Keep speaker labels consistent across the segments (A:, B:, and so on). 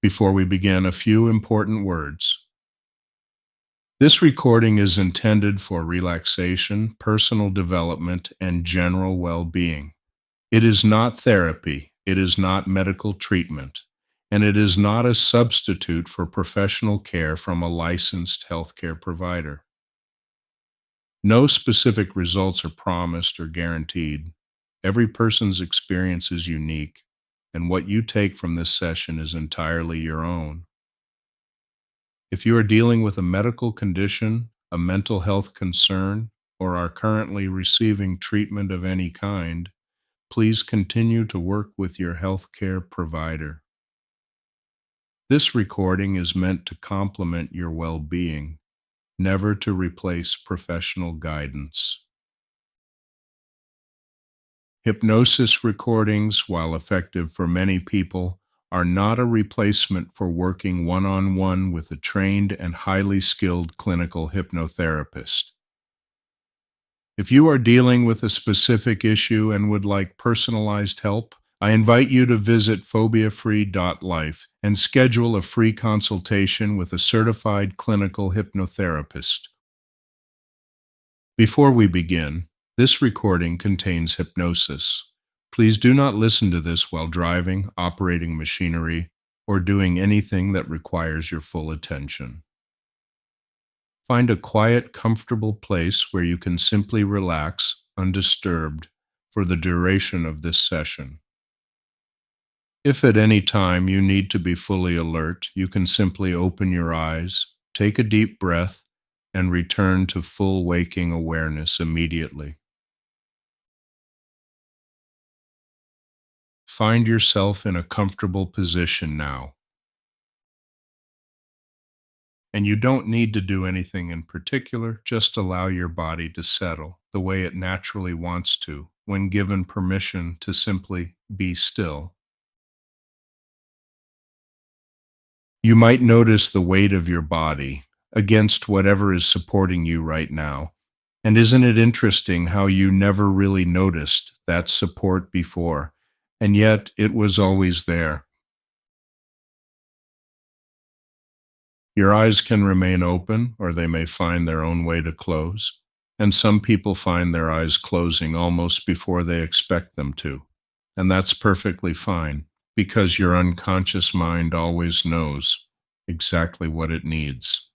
A: Before we begin, a few important words. This recording is intended for relaxation, personal development, and general well-being. It is not therapy, it is not medical treatment, and it is not a substitute for professional care from a licensed healthcare provider. No specific results are promised or guaranteed. Every person's experience is unique, and what you take from this session is entirely your own. If you are dealing with a medical condition, a mental health concern, or are currently receiving treatment of any kind, please continue to work with your healthcare provider. This recording is meant to complement your well-being, never to replace professional guidance. Hypnosis recordings, while effective for many people, are not a replacement for working one-on-one with a trained and highly skilled clinical hypnotherapist. If you are dealing with a specific issue and would like personalized help, I invite you to visit phobiafree.life and schedule a free consultation with a certified clinical hypnotherapist. Before we begin, this recording contains hypnosis. Please do not listen to this while driving, operating machinery, or doing anything that requires your full attention. Find a quiet, comfortable place where you can simply relax, undisturbed, for the duration of this session. If at any time you need to be fully alert, you can simply open your eyes, take a deep breath, and return to full waking awareness immediately. Find yourself in a comfortable position now. And you don't need to do anything in particular, just allow your body to settle the way it naturally wants to when given permission to simply be still. You might notice the weight of your body against whatever is supporting you right now. And isn't it interesting how you never really noticed that support before, and yet it was always there? Your eyes can remain open, or they may find their own way to close, and some people find their eyes closing almost before they expect them to, and that's perfectly fine, because your unconscious mind always knows exactly what it needs.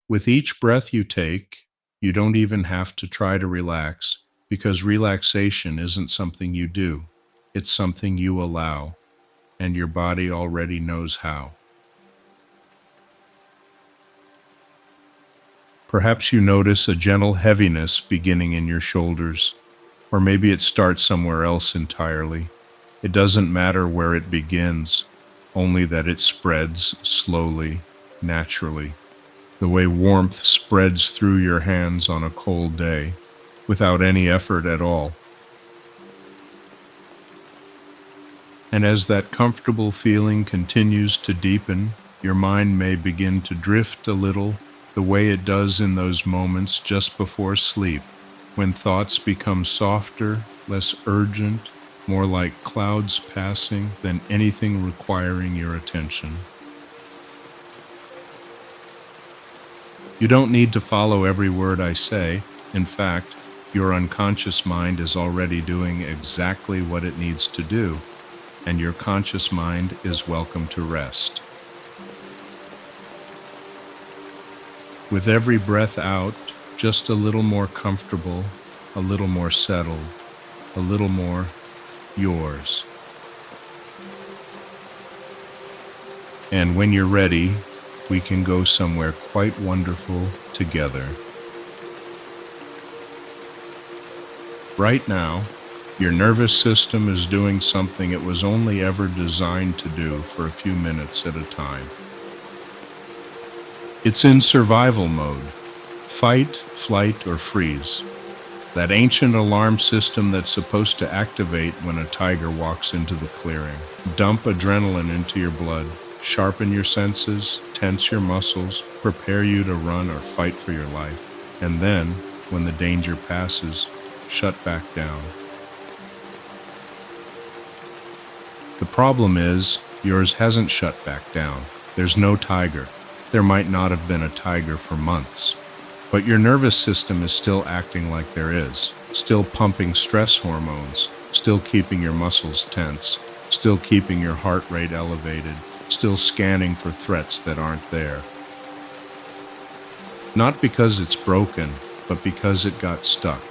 A: With each breath you take, you don't even have to try to relax, because relaxation isn't something you do, it's something you allow, and your body already knows how. Perhaps you notice a gentle heaviness beginning in your shoulders, or maybe it starts somewhere else entirely. It doesn't matter where it begins, only that it spreads slowly, naturally, the way warmth spreads through your hands on a cold day, without any effort at all. And as that comfortable feeling continues to deepen, your mind may begin to drift a little, the way it does in those moments just before sleep, when thoughts become softer, less urgent, more like clouds passing than anything requiring your attention. You don't need to follow every word I say. In fact, your unconscious mind is already doing exactly what it needs to do, and your conscious mind is welcome to rest. With every breath out, just a little more comfortable, a little more settled, a little more yours. And when you're ready, we can go somewhere quite wonderful together. Right now, your nervous system is doing something it was only ever designed to do for a few minutes at a time. It's in survival mode, fight, flight, or freeze. That ancient alarm system that's supposed to activate when a tiger walks into the clearing. Dump adrenaline into your blood, sharpen your senses, tense your muscles, prepare you to run or fight for your life. And then, when the danger passes, shut back down. The problem is, yours hasn't shut back down. There's no tiger. There might not have been a tiger for months. But your nervous system is still acting like there is, still pumping stress hormones, still keeping your muscles tense, still keeping your heart rate elevated, still scanning for threats that aren't there. Not because it's broken, but because it got stuck,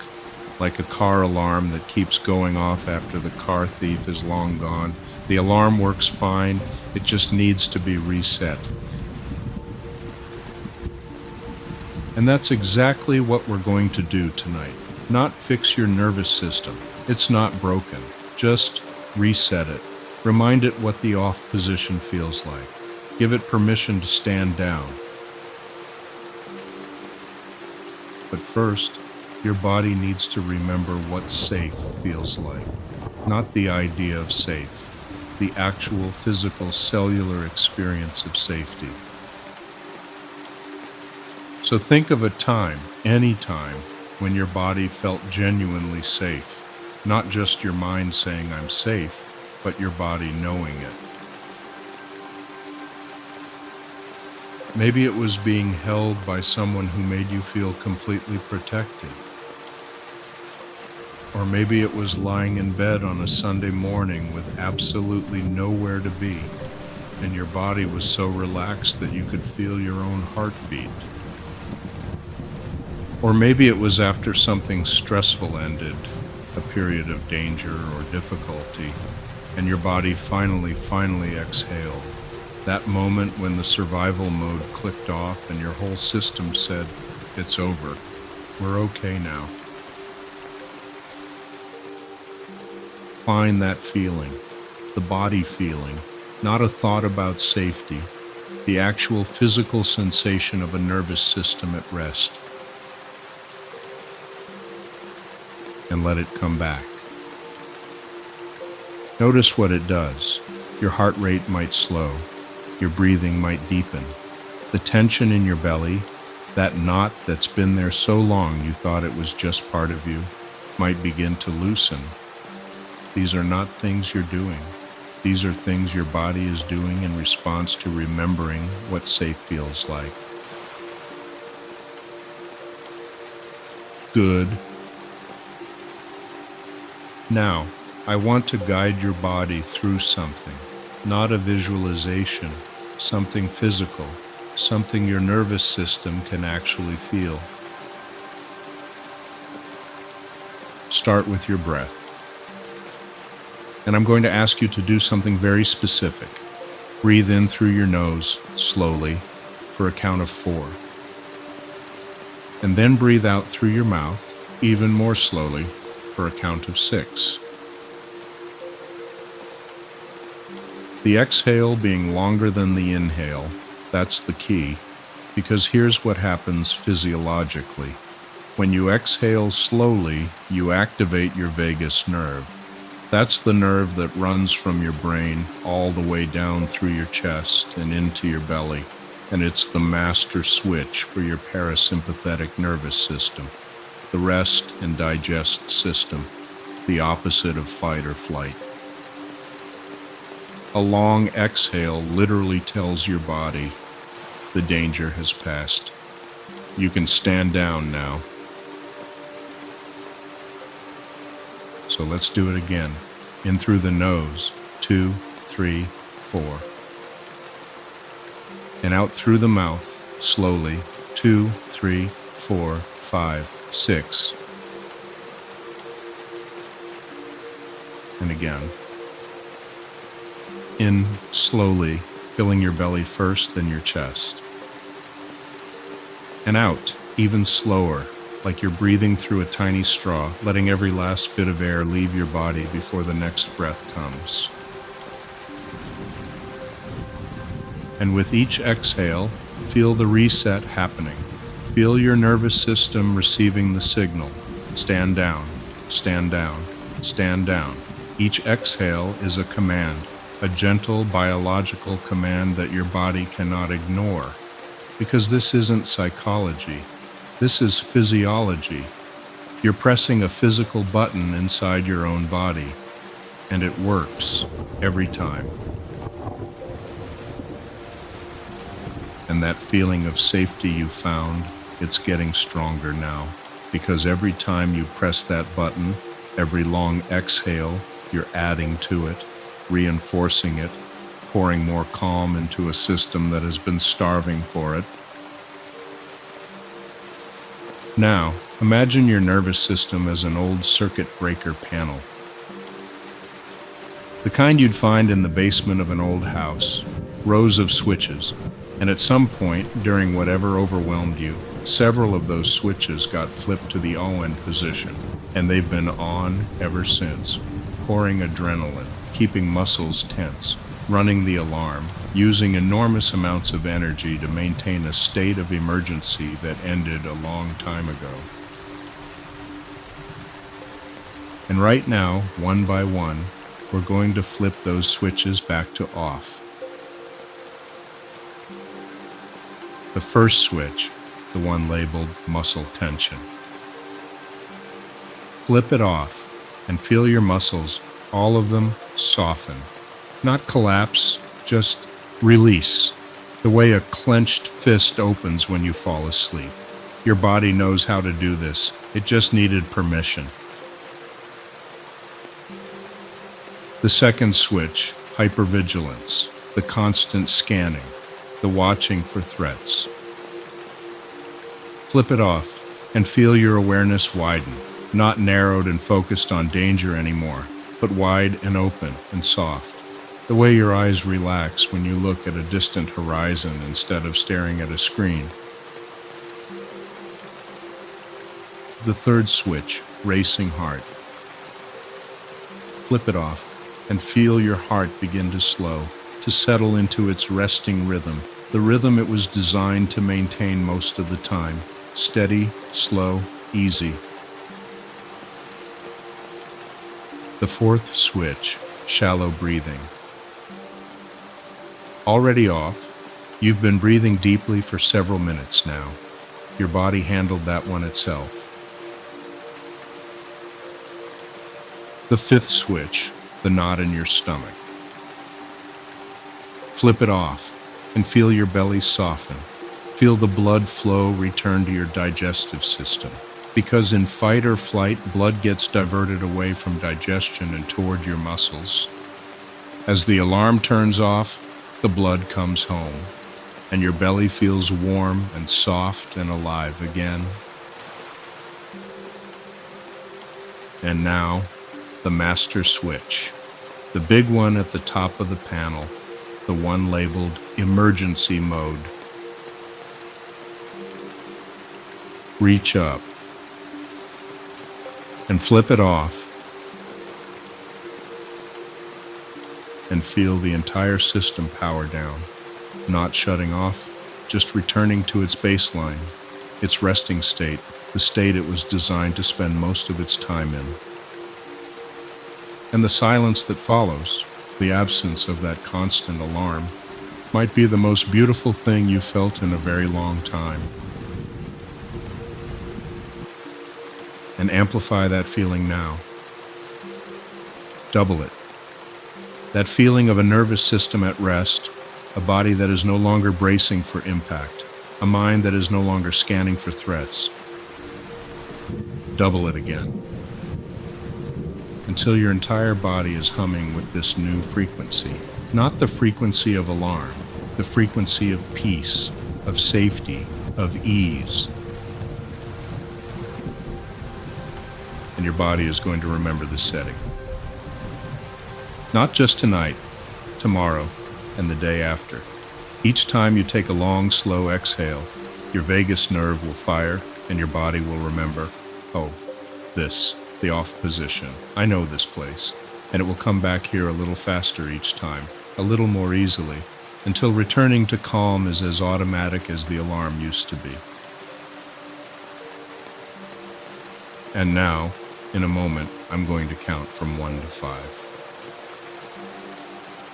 A: like a car alarm that keeps going off after the car thief is long gone. The alarm works fine, it just needs to be reset. And that's exactly what we're going to do tonight. Not fix your nervous system. It's not broken. Just reset it. Remind it what the off position feels like. Give it permission to stand down. But first, your body needs to remember what safe feels like. Not the idea of safe. The actual physical cellular experience of safety. So think of a time, any time, when your body felt genuinely safe. Not just your mind saying I'm safe, but your body knowing it. Maybe it was being held by someone who made you feel completely protected. Or maybe it was lying in bed on a Sunday morning with absolutely nowhere to be, and your body was so relaxed that you could feel your own heartbeat. Or maybe it was after something stressful ended, a period of danger or difficulty, and your body finally exhaled. That moment when the survival mode clicked off and your whole system said, it's over. We're okay now. Find that feeling, the body feeling, not a thought about safety, the actual physical sensation of a nervous system at rest. And let it come back. Notice what it does. Your heart rate might slow. Your breathing might deepen. The tension in your belly, that knot that's been there so long you thought it was just part of you, might begin to loosen. These are not things you're doing. These are things your body is doing in response to remembering what safe feels like. Good. Now, I want to guide your body through something, not a visualization, something physical, something your nervous system can actually feel. Start with your breath. And I'm going to ask you to do something very specific. Breathe in through your nose, slowly, for a count of 4. And then breathe out through your mouth, even more slowly, for a count of 6. The exhale being longer than the inhale, that's the key, because here's what happens physiologically. When you exhale slowly, you activate your vagus nerve. That's the nerve that runs from your brain all the way down through your chest and into your belly, and it's the master switch for your parasympathetic nervous system. The rest and digest system, the opposite of fight or flight. A long exhale literally tells your body the danger has passed. You can stand down now. So let's do it again. In through the nose, 2, 3, 4. And out through the mouth, slowly, 2, 3, 4, 5, 6. And again. In slowly, filling your belly first, then your chest. And out, even slower, like you're breathing through a tiny straw, letting every last bit of air leave your body before the next breath comes. And with each exhale, feel the reset happening. Feel your nervous system receiving the signal. Stand down, stand down, stand down. Each exhale is a command, a gentle biological command that your body cannot ignore. Because this isn't psychology, this is physiology. You're pressing a physical button inside your own body. and it works every time. And that feeling of safety you found, it's getting stronger now, because every time you press that button, every long exhale, you're adding to it, reinforcing it, pouring more calm into a system that has been starving for it. Now, imagine your nervous system as an old circuit breaker panel. The kind you'd find in the basement of an old house, rows of switches, and at some point, during whatever overwhelmed you, several of those switches got flipped to the on position, and they've been on ever since, pouring adrenaline, keeping muscles tense, running the alarm, using enormous amounts of energy to maintain a state of emergency that ended a long time ago. And right now, one by one, we're going to flip those switches back to off. The first switch, the one labeled muscle tension. Flip it off and feel your muscles, all of them, soften. Not collapse, just release. The way a clenched fist opens when you fall asleep. Your body knows how to do this. It just needed permission. The second switch, hypervigilance, the constant scanning, the watching for threats. Flip it off and feel your awareness widen, not narrowed and focused on danger anymore, but wide and open and soft. The way your eyes relax when you look at a distant horizon instead of staring at a screen. The third switch, racing heart. Flip it off and feel your heart begin to slow, to settle into its resting rhythm, the rhythm it was designed to maintain most of the time, steady, slow, easy. The fourth switch, shallow breathing. Already off, you've been breathing deeply for several minutes now. Your body handled that one itself. The fifth switch, the knot in your stomach. Flip it off and feel your belly soften. Feel the blood flow return to your digestive system. Because in fight or flight, blood gets diverted away from digestion and toward your muscles. As the alarm turns off, the blood comes home, and your belly feels warm and soft and alive again. And now, the master switch, the big one at the top of the panel, the one labeled emergency mode. Reach up and flip it off and feel the entire system power down, not shutting off, just returning to its baseline, its resting state, the state it was designed to spend most of its time in. And the silence that follows, the absence of that constant alarm, might be the most beautiful thing you've felt in a very long time. And amplify that feeling now. Double it. That feeling of a nervous system at rest, a body that is no longer bracing for impact, a mind that is no longer scanning for threats. Double it again. Until your entire body is humming with this new frequency. Not the frequency of alarm, the frequency of peace, of safety, of ease. And your body is going to remember this setting. Not just tonight, tomorrow, and the day after. Each time you take a long, slow exhale, your vagus nerve will fire and your body will remember, oh, this, the off position. I know this place. And it will come back here a little faster each time, a little more easily, until returning to calm is as automatic as the alarm used to be. And now, in a moment, I'm going to count from 1 to 5.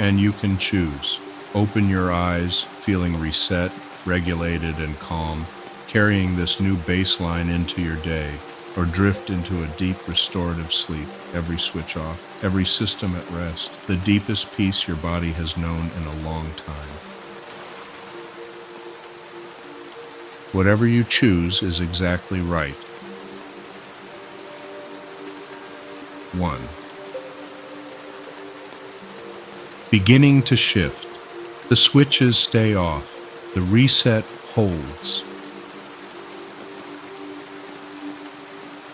A: And you can choose. Open your eyes, feeling reset, regulated, and calm, carrying this new baseline into your day. or drift into a deep restorative sleep, every switch off, every system at rest, the deepest peace your body has known in a long time. Whatever you choose is exactly right. 1. Beginning to shift. The switches stay off. The reset holds.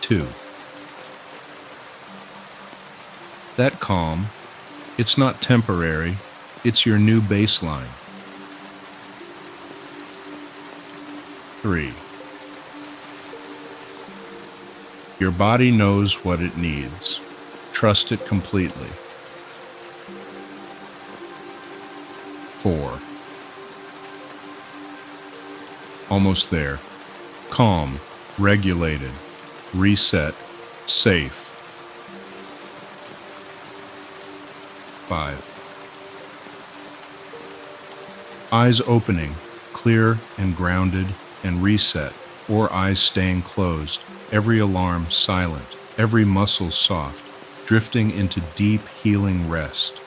A: 2. That calm, it's not temporary, it's your new baseline. 3. Your body knows what it needs. Trust it completely. 4. Almost there. Calm, regulated, reset, safe. 5. Eyes opening, clear and grounded and reset, or eyes staying closed, every alarm silent, every muscle soft, drifting into deep healing rest.